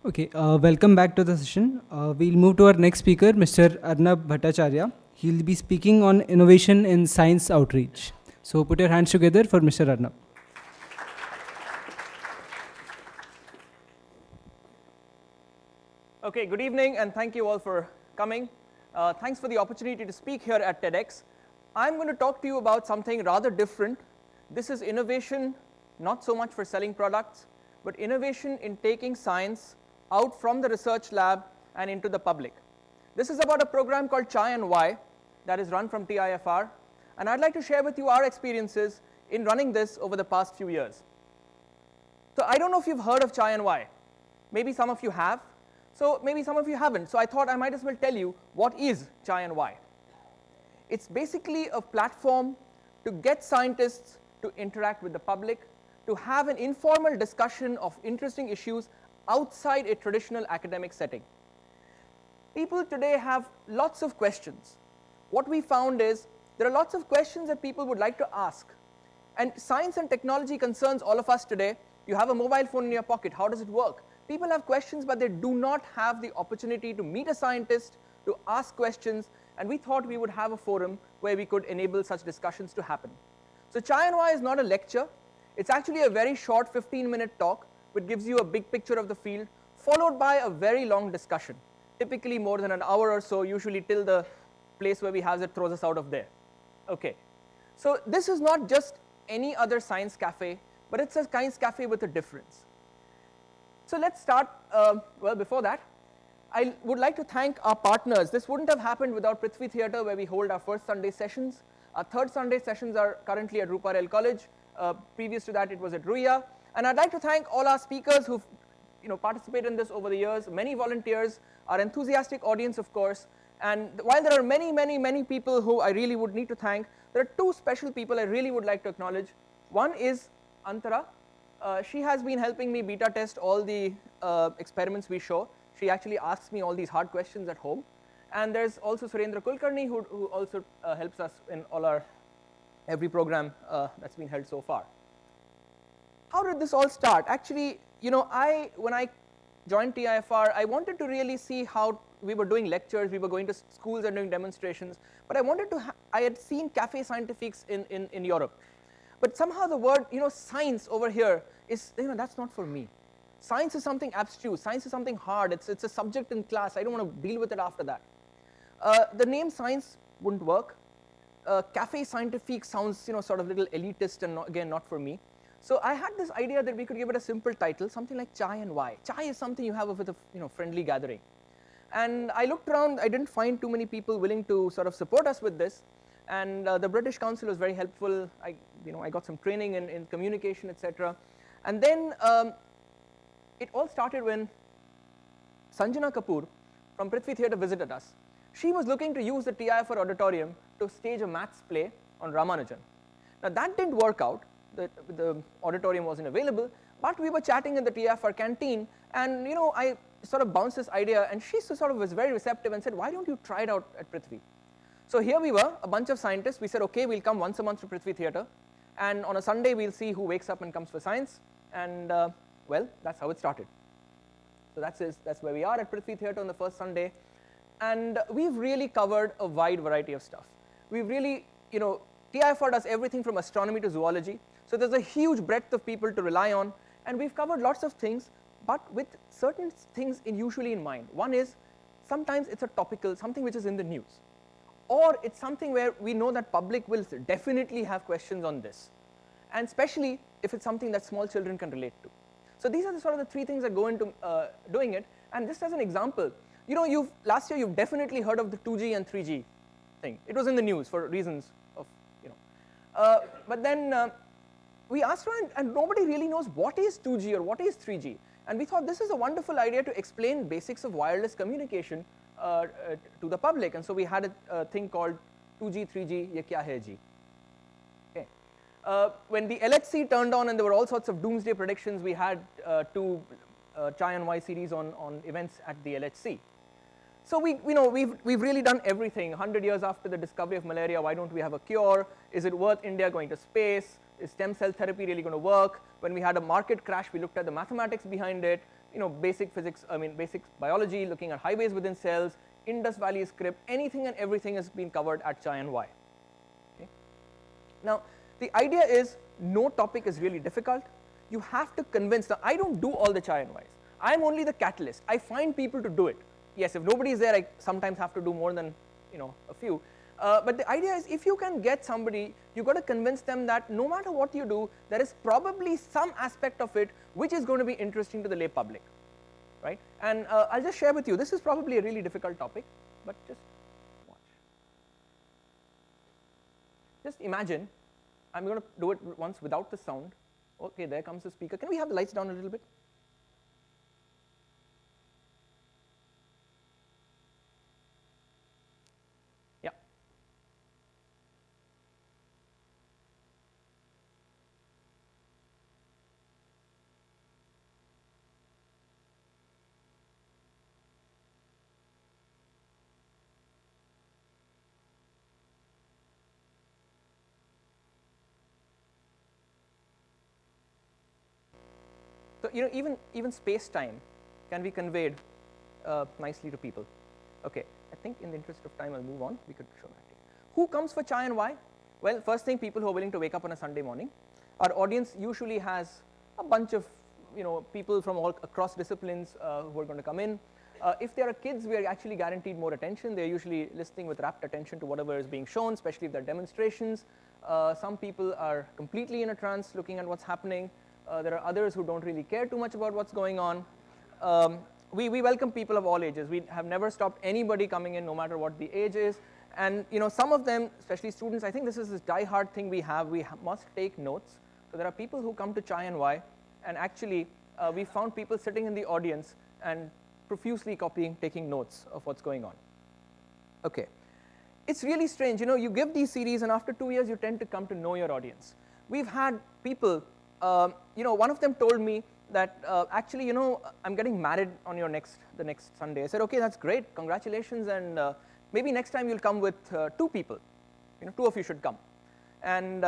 Okay, welcome back to the session. We'll move to our next speaker, Mr. Arnab Bhattacharya. He'll be speaking on innovation in science outreach. So put your hands together for Mr. Arnab. Okay, good evening, and thank you all for coming. Thanks for the opportunity to speak here at TEDx. I'm going to talk to you about something rather different. This is innovation, not so much for selling products, but innovation in taking science out from the research lab and into the public. This is about a program called Chai and Why that is run from TIFR, and I'd like to share with you our experiences in running this over the past few years. So I don't know if you've heard of Chai and Why. Maybe some of you have. So maybe some of you haven't. So I thought I might as well tell you what is Chai and Why. It's basically a platform to get scientists to interact with the public, to have an informal discussion of interesting issues outside a traditional academic setting. People today have lots of questions. What we found is there are lots of questions that people would like to ask. And science and technology concerns all of us today. You have a mobile phone in your pocket. How does it work? People have questions, but they do not have the opportunity to meet a scientist, to ask questions, and we thought we would have a forum where we could enable such discussions to happen. So Chai and Why is not a lecture. It's actually a very short 15-minute talk which gives you a big picture of the field, followed by a very long discussion, typically more than an hour or so, usually till the place where we have it throws us out of there. Okay. So this is not just any other science cafe, but it's a science cafe with a difference. So let's start, well, before that, I would like to thank our partners. This wouldn't have happened without Prithvi Theatre, where we hold our first Sunday sessions. Our third Sunday sessions are currently at Ruparel College. Previous to that, it was at Ruya. And I'd like to thank all our speakers who've participated in this over the years, many volunteers, our enthusiastic audience, of course. And while there are many, many, many people who I really would need to thank, there are two special people I really would like to acknowledge. One is Antara. She has been helping me beta test all the experiments we show. She actually asks me all these hard questions at home. And there's also Surendra Kulkarni, who also helps us in every program that's been held so far. How did this all start? Actually, when I joined TIFR, I wanted to really see how we were doing lectures, we were going to schools and doing demonstrations, but I had seen Café Scientifiques in Europe. But somehow the word, science over here is, that's not for me. Science is something abstruse. Science is something hard. It's a subject in class. I don't want to deal with it after that. The name science wouldn't work. Café Scientifique sounds, sort of a little elitist and again, not for me. So I had this idea that we could give it a simple title, something like Chai and Why. Chai is something you have with a friendly gathering. And I looked around. I didn't find too many people willing to sort of support us with this. And the British Council was very helpful. I got some training in communication, etc. And then it all started when Sanjana Kapoor from Prithvi Theatre visited us. She was looking to use the TIFR auditorium to stage a maths play on Ramanujan. Now that didn't work out. The auditorium wasn't available, but we were chatting in the TIFR canteen, and I sort of bounced this idea, and she sort of was very receptive and said, why don't you try it out at Prithvi? So here we were, a bunch of scientists. We said, okay, we'll come once a month to Prithvi Theatre, and on a Sunday we'll see who wakes up and comes for science, and well, that's how it started. So that's where we are at Prithvi Theatre on the first Sunday, and we've really covered a wide variety of stuff. We've really, TIFR does everything from astronomy to zoology, so there's a huge breadth of people to rely on, and we've covered lots of things, but with certain things usually in mind. One is, sometimes it's a topical, something which is in the news. Or it's something where we know that public will definitely have questions on this, and especially if it's something that small children can relate to. So these are the sort of the three things that go into doing it. And just as an example, last year you've definitely heard of the 2G and 3G thing. It was in the news for reasons of, but then we asked around, and nobody really knows what is 2G or what is 3G. And we thought this is a wonderful idea to explain basics of wireless communication to the public, and so we had a thing called 2G, 3G, ye kya hai ji? Okay. When the LHC turned on and there were all sorts of doomsday predictions, we had two Chai and Why series on events at the LHC. So we've really done everything. 100 years after the discovery of malaria, why don't we have a cure? Is it worth India going to space? Is stem cell therapy really going to work? When we had a market crash, we looked at the mathematics behind it. basic physics, basic biology, looking at highways within cells, Indus Valley script, anything and everything has been covered at Chi and Y. Okay. Now, the idea is no topic is really difficult. You have to convince. Now, I don't do all the Chi and Ys. I am only the catalyst. I find people to do it. Yes, if nobody is there, I sometimes have to do more than a few. But the idea is, if you can get somebody, you got to convince them that no matter what you do, there is probably some aspect of it which is going to be interesting to the lay public, right? And I'll just share with you. This is probably a really difficult topic, but just watch. Just imagine. I'm going to do it once without the sound. Okay, there comes the speaker. Can we have the lights down a little bit? Yeah. So even space-time can be conveyed nicely to people. Okay, I think in the interest of time I'll move on. We could show that. Who comes for Chi and Y? Well, first thing, people who are willing to wake up on a Sunday morning. Our audience usually has a bunch of people from all across disciplines who are going to come in. If there are kids, we are actually guaranteed more attention. They're usually listening with rapt attention to whatever is being shown, especially if they're demonstrations. Some people are completely in a trance looking at what's happening. There are others who don't really care too much about what's going on. We welcome people of all ages. We have never stopped anybody coming in, no matter what the age is. And some of them, especially students, I think this is this die-hard thing we have. We must take notes. So there are people who come to Chi and Y, and actually we found people sitting in the audience and profusely copying, taking notes of what's going on. Okay, it's really strange. You give these series, and after 2 years, you tend to come to know your audience. We've had people. One of them told me that actually, I'm getting married on the next Sunday. I said, okay, that's great, congratulations, and maybe next time you'll come with 2 people. 2 of you should come. And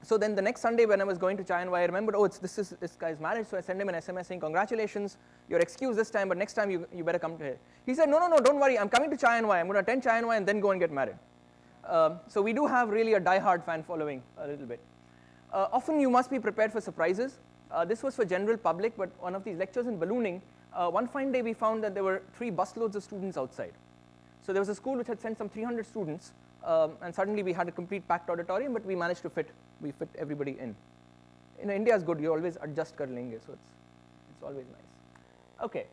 so then the next Sunday when I was going to Chi and Y, I remembered, oh, this guy's marriage, so I sent him an SMS saying, congratulations, you're excused this time, but next time you better come to here. He said, no, don't worry, I'm coming to Chi and Y, I'm going to attend Chi and Y and then go and get married. So we do have really a die-hard fan following a little bit. Often you must be prepared for surprises. This was for general public, but one of these lectures in ballooning, one fine day we found that there were 3 busloads of students outside. So there was a school which had sent some 300 students, and suddenly we had a complete packed auditorium, but we managed to fit everybody in. India is good, you always adjust kar lenge, so it's always nice. Okay,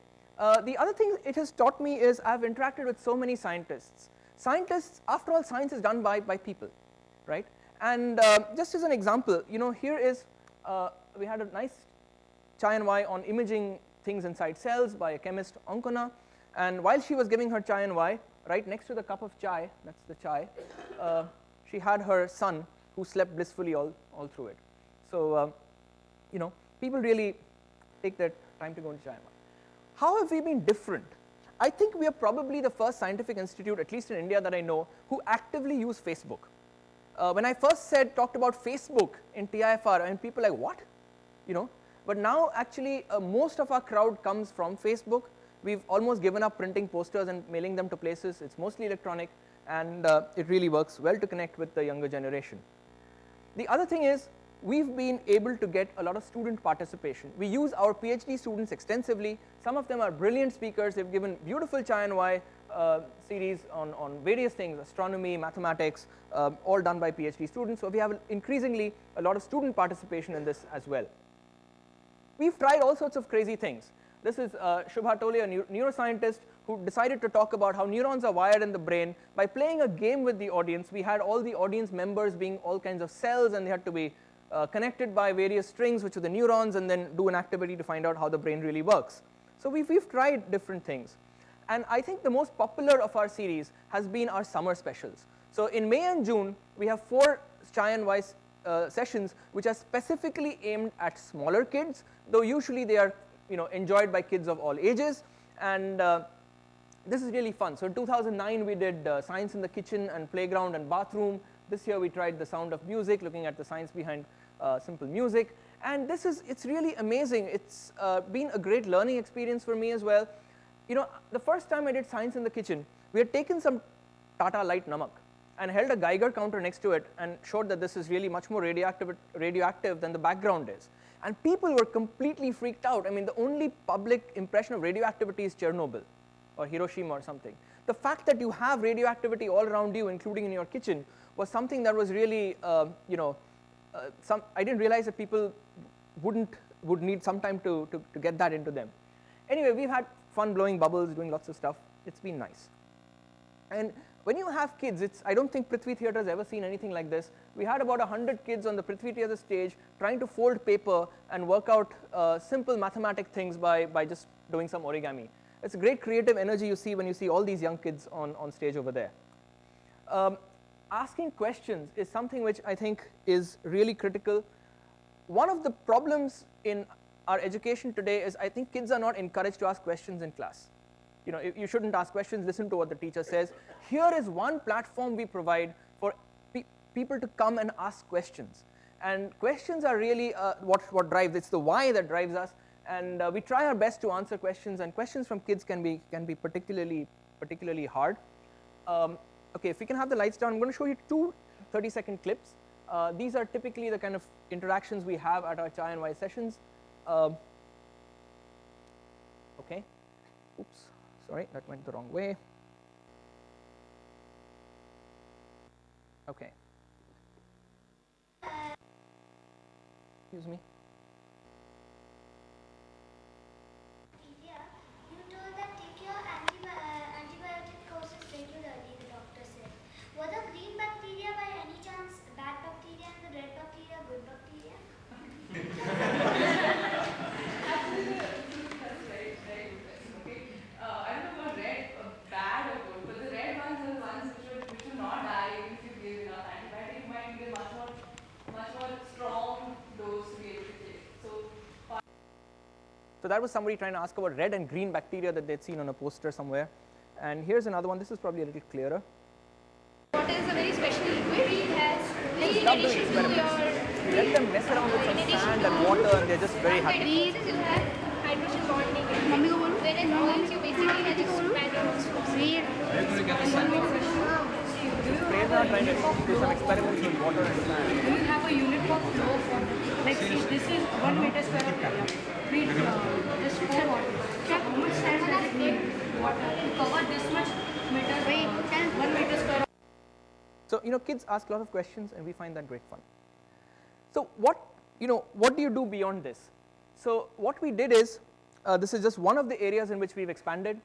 the other thing it has taught me is I've interacted with so many scientists. Scientists, after all, science is done by people, right? And just as an example, here is, we had a nice Chi and Y on imaging things inside cells by a chemist, Ankona, and while she was giving her Chi and Y, right next to the cup of chai, that's the chai, she had her son who slept blissfully all through it. So, people really take their time to go into Chi and Y. How have we been different? I think we are probably the first scientific institute, at least in India that I know, who actively use Facebook. When I first talked about Facebook in TIFR, and people were like, what? But now actually most of our crowd comes from Facebook. We've almost given up printing posters and mailing them to places. It's mostly electronic, and it really works well to connect with the younger generation. The other thing is, we've been able to get a lot of student participation. We use our PhD students extensively. Some of them are brilliant speakers. They've given beautiful Chi and Y series on various things, astronomy, mathematics, all done by PhD students. So we have increasingly a lot of student participation in this as well. We've tried all sorts of crazy things. This is Shubha Tole, a neuroscientist who decided to talk about how neurons are wired in the brain. By playing a game with the audience, we had all the audience members being all kinds of cells, and they had to be connected by various strings, which are the neurons, and then do an activity to find out how the brain really works. So we've tried different things. And I think the most popular of our series has been our summer specials. So in May and June, we have 4 Chi and Y sessions which are specifically aimed at smaller kids, though usually they are enjoyed by kids of all ages. And this is really fun. So in 2009, we did science in the kitchen and playground and bathroom. This year we tried the sound of music, looking at the science behind simple music. And it's really amazing. It's been a great learning experience for me as well. You know, the first time I did science in the kitchen, we had taken some Tata Light Namak and held a Geiger counter next to it and showed that this is really much more radioactive than the background is. And people were completely freaked out. I mean, the only public impression of radioactivity is Chernobyl or Hiroshima or something. The fact that you have radioactivity all around you, including in your kitchen, was something that was really, you know, I didn't realize that people would need some time to get that into them. Anyway, we've had fun blowing bubbles, doing lots of stuff. It's been nice. And when you have kids, I don't think Prithvi Theatre has ever seen anything like this. We had about 100 kids on the Prithvi Theatre stage trying to fold paper and work out simple mathematic things by just doing some origami. It's a great creative energy you see when you see all these young kids on stage over there. Asking questions is something which I think is really critical. One of the problems in our education today is I think kids are not encouraged to ask questions in class. You know, you shouldn't ask questions, listen to what the teacher says. Here is one platform we provide for people to come and ask questions. And questions are really what drives, it's the why that drives us. And we try our best to answer questions, and questions from kids can be particularly hard. Okay, if we can have the lights down, I'm going to show you two 30-second clips. These are typically the kind of interactions we have at our Chai and Wai sessions. Okay, oops, sorry, that went the wrong way. Okay. Excuse me. You told that take your antibiotic courses regularly, the doctor said. Were the green bacteria by any chance bad bacteria and the red bacteria good bacteria? Absolutely, that's right. Okay. I don't know about red, bad or good, but the red ones are the ones which will not die if you give enough antibiotic. You might need a much more strong dose to be able to take. So that was somebody trying to ask about red and green bacteria that they'd seen on a poster somewhere. And here's another one. This is probably a little clearer. Water is a very special liquid. It has Kids love doing experiments. You let them mess around with some sand and water, and they're just very happy. These you have hydrogen bonding. Whereas oils you basically have just manuals from seed. Prerna trying to do some experiments with water and sand. Do you have a unit for flow of water? Like see, this is 1 meter square of area. Just pour water. So how much time does it take water to cover this much meter, 1 meter square? So, you know, kids ask a lot of questions, and we find that great fun. So what do you do beyond this? So what we did is, this is just one of the areas in which we've expanded.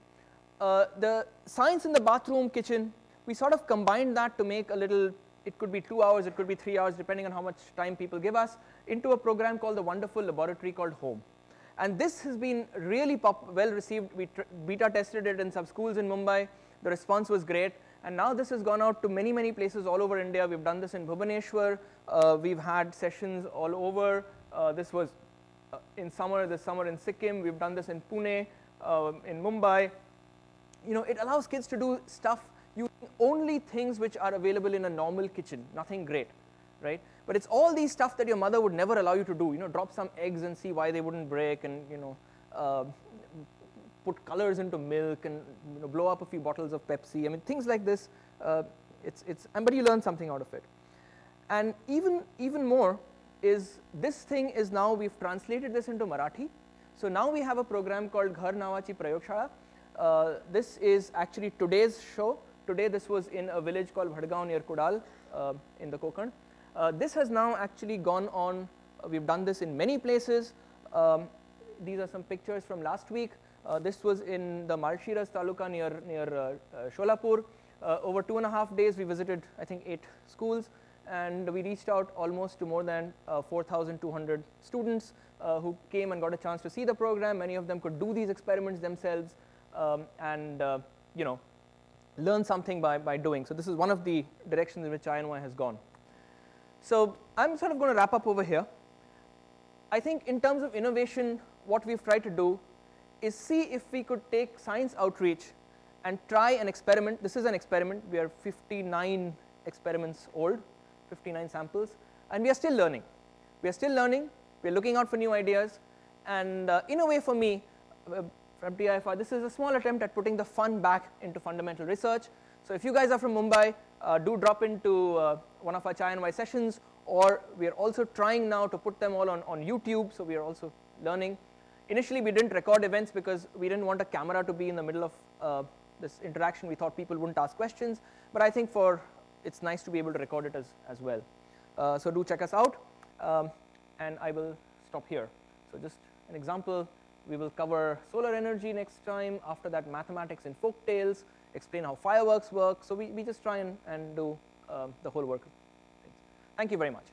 The science in the bathroom, kitchen, we sort of combined that to make a little, it could be 2 hours, it could be 3 hours, depending on how much time people give us, into a program called the wonderful laboratory called Home. And this has been really well received. We beta tested it in some schools in Mumbai. The response was great. And now this has gone out to many, many places all over India. We've done this in Bhubaneswar. We've had sessions all over. This was this summer in Sikkim. We've done this in Pune, in Mumbai. You know, it allows kids to do stuff using only things which are available in a normal kitchen, nothing great, right? But it's all these stuff that your mother would never allow you to do. You know, drop some eggs and see why they wouldn't break, and you know, put colors into milk, and you know, blow up a few bottles of Pepsi. I mean, things like this. But you learn something out of it. And even more is this thing is now we've translated this into Marathi. So now we have a program called Ghar Navachi Prayogshala. This is actually today's show. Today this was in a village called Bhadgaon near Kudal in the Konkan. This has now actually gone on. We've done this in many places. These are some pictures from last week. This was in the Malshiras Taluka near Sholapur. Over 2.5 days we visited, I think, 8 schools, and we reached out almost to more than 4,200 students who came and got a chance to see the program. Many of them could do these experiments themselves and you know, learn something by doing. So this is one of the directions in which INY has gone. So I'm sort of going to wrap up over here. I think in terms of innovation, what we've tried to do is see if we could take science outreach and try an experiment. This is an experiment. We are 59 experiments old, 59 samples, and we are still learning. We are still learning. we're looking out for new ideas, and in a way for me, from TIFR, this is a small attempt at putting the fun back into fundamental research. So if you guys are from Mumbai, do drop into one of our Chai and Wai sessions, or we are also trying now to put them all on YouTube, so we are also learning. Initially we didn't record events because we didn't want a camera to be in the middle of this interaction. We thought people wouldn't ask questions, but I think it's nice to be able to record it as well. So do check us out, and I will stop here. So just an example, we will cover solar energy next time, after that mathematics in folk tales, explain how fireworks work. So we just try and do the whole work of things. Thank you very much.